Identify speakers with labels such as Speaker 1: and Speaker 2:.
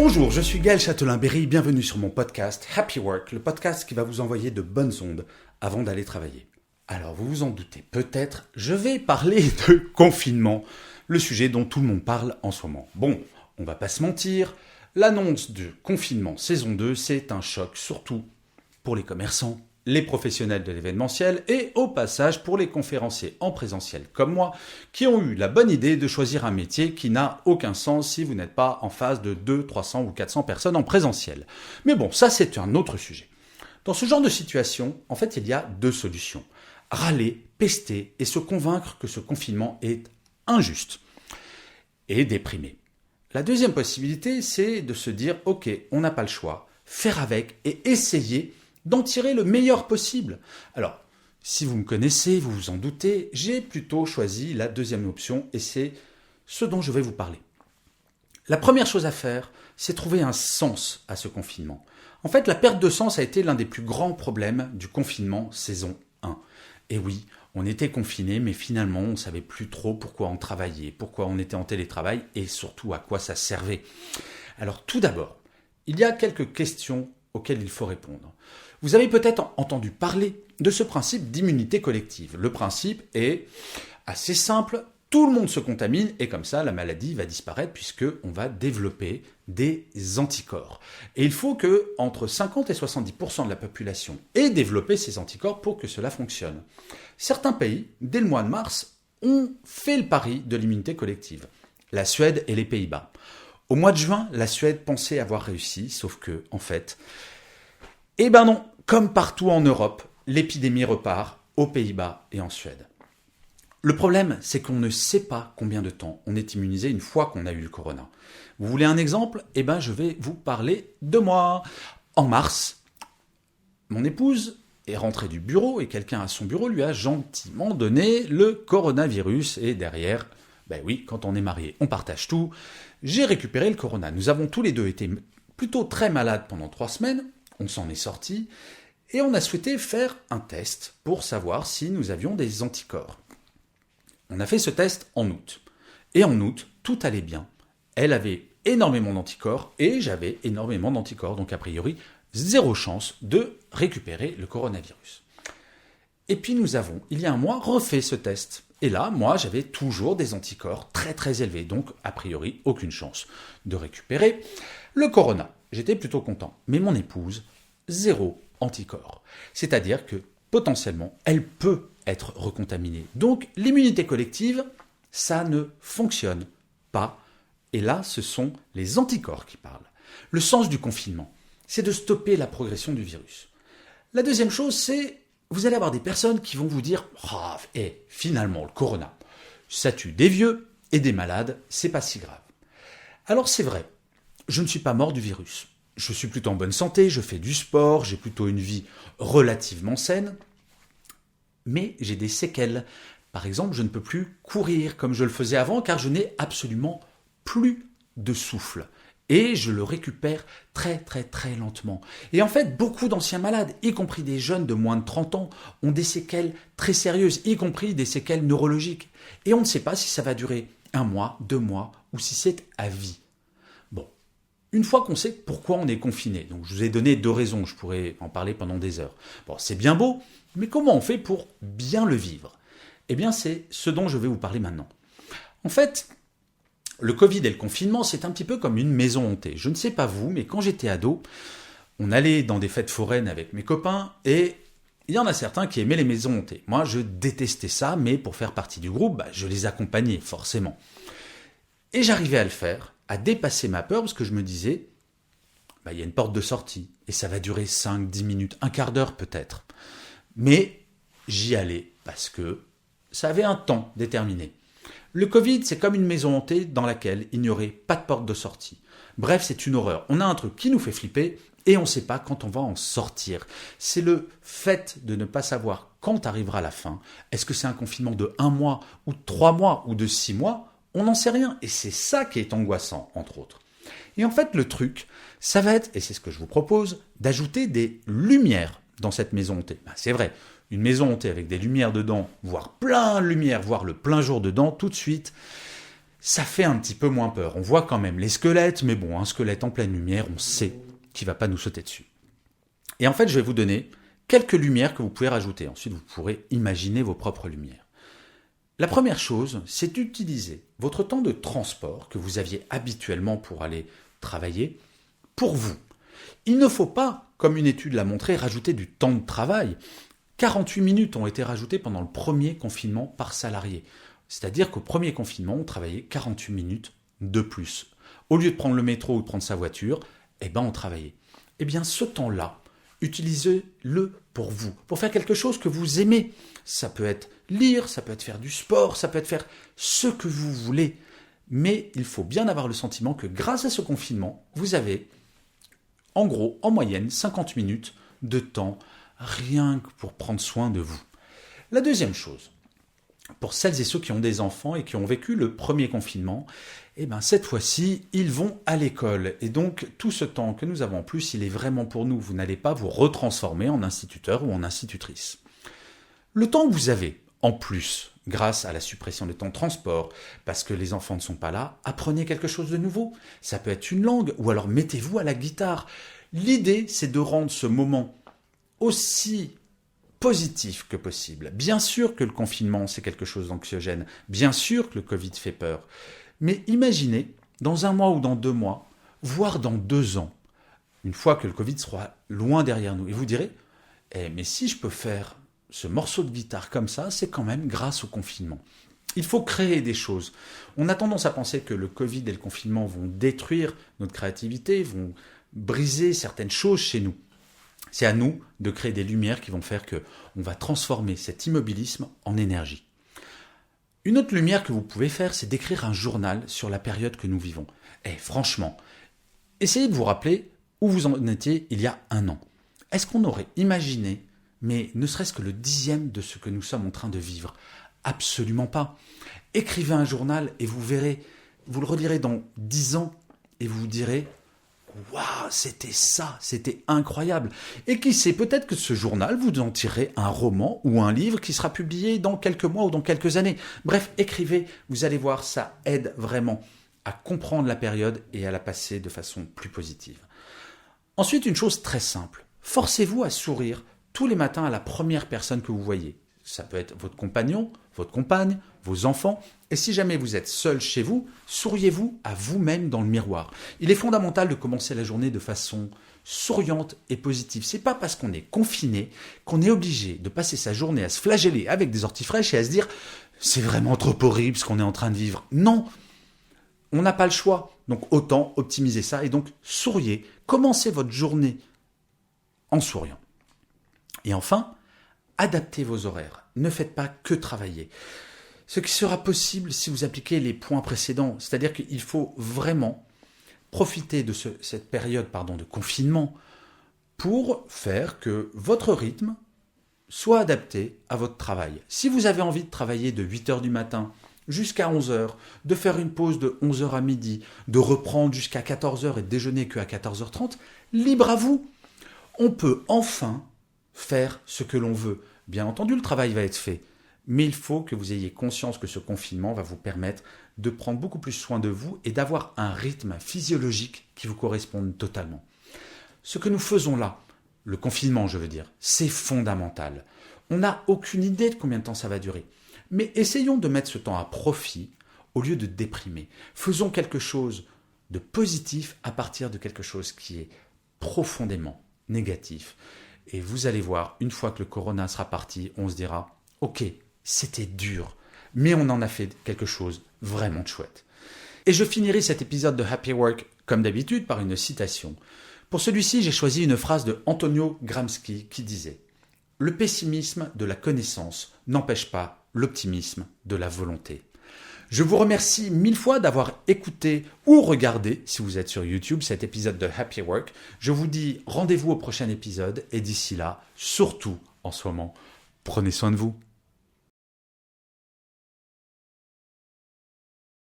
Speaker 1: Bonjour, je suis Gaël Châtelain-Berry, bienvenue sur mon podcast Happy Work, le podcast qui va vous envoyer de bonnes ondes avant d'aller travailler. Alors vous vous en doutez peut-être, je vais parler de confinement, le sujet dont tout le monde parle en ce moment. Bon, on va pas se mentir, l'annonce de confinement saison 2, c'est un choc, surtout pour les commerçants, les professionnels de l'événementiel et au passage pour les conférenciers en présentiel comme moi qui ont eu la bonne idée de choisir un métier qui n'a aucun sens si vous n'êtes pas en face de 200, 300 ou 400 personnes en présentiel. Mais bon, ça c'est un autre sujet. Dans ce genre de situation, en fait, il y a deux solutions. Râler, pester et se convaincre que ce confinement est injuste et déprimer. La deuxième possibilité, c'est de se dire « Ok, on n'a pas le choix, faire avec et essayer d'en tirer le meilleur possible. » Alors, si vous me connaissez, vous vous en doutez, j'ai plutôt choisi la deuxième option et c'est ce dont je vais vous parler. La première chose à faire, c'est trouver un sens à ce confinement. En fait, la perte de sens a été l'un des plus grands problèmes du confinement saison 1. Et oui, on était confinés, mais finalement, on ne savait plus trop pourquoi on travaillait, pourquoi on était en télétravail et surtout à quoi ça servait. Alors tout d'abord, il y a quelques questions auxquelles il faut répondre. Vous avez peut-être entendu parler de ce principe d'immunité collective. Le principe est assez simple, tout le monde se contamine et comme ça la maladie va disparaître puisqu'on va développer des anticorps. Et il faut que entre 50 et 70% de la population ait développé ces anticorps pour que cela fonctionne. Certains pays, dès le mois de mars, ont fait le pari de l'immunité collective. La Suède et les Pays-Bas. Au mois de juin, la Suède pensait avoir réussi, sauf que, en fait, eh ben non, comme partout en Europe, l'épidémie repart aux Pays-Bas et en Suède. Le problème, c'est qu'on ne sait pas combien de temps on est immunisé une fois qu'on a eu le corona. Vous voulez un exemple ? Eh ben, je vais vous parler de moi. En mars, mon épouse est rentrée du bureau et quelqu'un à son bureau lui a gentiment donné le coronavirus. Et derrière, ben oui, quand on est marié, on partage tout. J'ai récupéré le corona. Nous avons tous les deux été plutôt très malades pendant 3 semaines. On s'en est sortis. Et on a souhaité faire un test pour savoir si nous avions des anticorps. On a fait ce test en août. Et en août, tout allait bien. Elle avait énormément d'anticorps et j'avais énormément d'anticorps. Donc a priori, 0 chance de récupérer le coronavirus. Et puis nous avons, il y a un mois, refait ce test. Et là, moi, j'avais toujours des anticorps très très élevés. Donc a priori, aucune chance de récupérer le corona. J'étais plutôt content. Mais mon épouse, 0 anticorps. C'est-à-dire que potentiellement, elle peut être recontaminée. Donc l'immunité collective, ça ne fonctionne pas. Et là, ce sont les anticorps qui parlent. Le sens du confinement, c'est de stopper la progression du virus. La deuxième chose, c'est vous allez avoir des personnes qui vont vous dire « Ah, finalement, le corona, ça tue des vieux et des malades, c'est pas si grave. » Alors c'est vrai, je ne suis pas mort du virus. Je suis plutôt en bonne santé, je fais du sport, j'ai plutôt une vie relativement saine. Mais j'ai des séquelles. Par exemple, je ne peux plus courir comme je le faisais avant car je n'ai absolument plus de souffle. Et je le récupère très très très lentement. Et en fait, beaucoup d'anciens malades, y compris des jeunes de moins de 30 ans, ont des séquelles très sérieuses, y compris des séquelles neurologiques. Et on ne sait pas si ça va durer 1 mois, 2 mois ou si c'est à vie. Bon, une fois qu'on sait pourquoi on est confiné, donc je vous ai donné 2 raisons, je pourrais en parler pendant des heures. Bon, c'est bien beau, mais comment on fait pour bien le vivre ? Eh bien, c'est ce dont je vais vous parler maintenant. En fait, le Covid et le confinement, c'est un petit peu comme une maison hantée. Je ne sais pas vous, mais quand j'étais ado, on allait dans des fêtes foraines avec mes copains et il y en a certains qui aimaient les maisons hantées. Moi, je détestais ça, mais pour faire partie du groupe, je les accompagnais forcément. Et j'arrivais à le faire, à dépasser ma peur parce que je me disais, il y a une porte de sortie et ça va durer 5, 10 minutes, un quart d'heure peut-être. Mais j'y allais parce que ça avait un temps déterminé. Le Covid, c'est comme une maison hantée dans laquelle il n'y aurait pas de porte de sortie. Bref, c'est une horreur. On a un truc qui nous fait flipper et on ne sait pas quand on va en sortir. C'est le fait de ne pas savoir quand arrivera la fin. Est-ce que c'est un confinement de 1 mois ou de 3 mois ou de 6 mois ? On n'en sait rien. Et c'est ça qui est angoissant, entre autres. Et en fait, le truc, ça va être, et c'est ce que je vous propose, d'ajouter des lumières dans cette maison hantée. C'est vrai, une maison hantée avec des lumières dedans, voire plein de lumière, voire le plein jour dedans, tout de suite, ça fait un petit peu moins peur. On voit quand même les squelettes, mais bon, un squelette en pleine lumière, on sait qu'il ne va pas nous sauter dessus. Et en fait, je vais vous donner quelques lumières que vous pouvez rajouter. Ensuite, vous pourrez imaginer vos propres lumières. La première chose, c'est d'utiliser votre temps de transport que vous aviez habituellement pour aller travailler pour vous. Il ne faut pas, comme une étude l'a montré, rajouter du temps de travail. 48 minutes ont été rajoutées pendant le premier confinement par salarié. C'est-à-dire qu'au premier confinement, on travaillait 48 minutes de plus. Au lieu de prendre le métro ou de prendre sa voiture, on travaillait. Eh bien, ce temps-là, utilisez-le pour vous, pour faire quelque chose que vous aimez. Ça peut être lire, ça peut être faire du sport, ça peut être faire ce que vous voulez. Mais il faut bien avoir le sentiment que grâce à ce confinement, vous avez, en gros, en moyenne, 50 minutes de temps rien que pour prendre soin de vous. La deuxième chose, pour celles et ceux qui ont des enfants et qui ont vécu le premier confinement, cette fois-ci, ils vont à l'école. Et donc, tout ce temps que nous avons en plus, il est vraiment pour nous. Vous n'allez pas vous retransformer en instituteur ou en institutrice. Le temps que vous avez en plus, grâce à la suppression des temps de transport, parce que les enfants ne sont pas là, apprenez quelque chose de nouveau. Ça peut être une langue, ou alors mettez-vous à la guitare. L'idée, c'est de rendre ce moment aussi positif que possible. Bien sûr que le confinement, c'est quelque chose d'anxiogène. Bien sûr que le Covid fait peur. Mais imaginez, dans 1 mois ou dans 2 mois, voire dans 2 ans, une fois que le Covid sera loin derrière nous, et vous direz, mais si je peux faire ce morceau de guitare comme ça, c'est quand même grâce au confinement. Il faut créer des choses. On a tendance à penser que le Covid et le confinement vont détruire notre créativité, vont briser certaines choses chez nous. C'est à nous de créer des lumières qui vont faire qu'on va transformer cet immobilisme en énergie. Une autre lumière que vous pouvez faire, c'est d'écrire un journal sur la période que nous vivons. Franchement, essayez de vous rappeler où vous en étiez il y a 1 an. Est-ce qu'on aurait imaginé, mais ne serait-ce que le 10e de ce que nous sommes en train de vivre? Absolument pas. Écrivez un journal et vous verrez, vous le relirez dans 10 ans et vous vous direz « Waouh, c'était ça, c'était incroyable !» Et qui sait, peut-être que ce journal, vous en tirerez un roman ou un livre qui sera publié dans quelques mois ou dans quelques années. Bref, écrivez, vous allez voir, ça aide vraiment à comprendre la période et à la passer de façon plus positive. Ensuite, une chose très simple, forcez-vous à sourire tous les matins à la première personne que vous voyez. Ça peut être votre compagnon, votre compagne, vos enfants. Et si jamais vous êtes seul chez vous, souriez-vous à vous-même dans le miroir. Il est fondamental de commencer la journée de façon souriante et positive. C'est pas parce qu'on est confiné qu'on est obligé de passer sa journée à se flageller avec des orties fraîches et à se dire « c'est vraiment trop horrible ce qu'on est en train de vivre ». Non, on n'a pas le choix. Donc autant optimiser ça et donc souriez. Commencez votre journée en souriant. Et enfin, adaptez vos horaires. Ne faites pas que travailler. Ce qui sera possible si vous appliquez les points précédents. C'est-à-dire qu'il faut vraiment profiter de cette période de confinement pour faire que votre rythme soit adapté à votre travail. Si vous avez envie de travailler de 8h du matin jusqu'à 11h, de faire une pause de 11h à midi, de reprendre jusqu'à 14h et de déjeuner qu'à 14h30, libre à vous. On peut enfin faire ce que l'on veut. Bien entendu, le travail va être fait, mais il faut que vous ayez conscience que ce confinement va vous permettre de prendre beaucoup plus soin de vous et d'avoir un rythme physiologique qui vous corresponde totalement. Ce que nous faisons là, le confinement je veux dire, c'est fondamental. On n'a aucune idée de combien de temps ça va durer, mais essayons de mettre ce temps à profit au lieu de déprimer. Faisons quelque chose de positif à partir de quelque chose qui est profondément négatif. Et vous allez voir, une fois que le corona sera parti, on se dira « Ok, c'était dur, mais on en a fait quelque chose vraiment de chouette. » Et je finirai cet épisode de Happy Work, comme d'habitude, par une citation. Pour celui-ci, j'ai choisi une phrase de Antonio Gramsci qui disait « Le pessimisme de la connaissance n'empêche pas l'optimisme de la volonté. » Je vous remercie 1000 fois d'avoir écouté ou regardé, si vous êtes sur YouTube, cet épisode de Happy Work. Je vous dis rendez-vous au prochain épisode et d'ici là, surtout en ce moment, prenez soin de vous.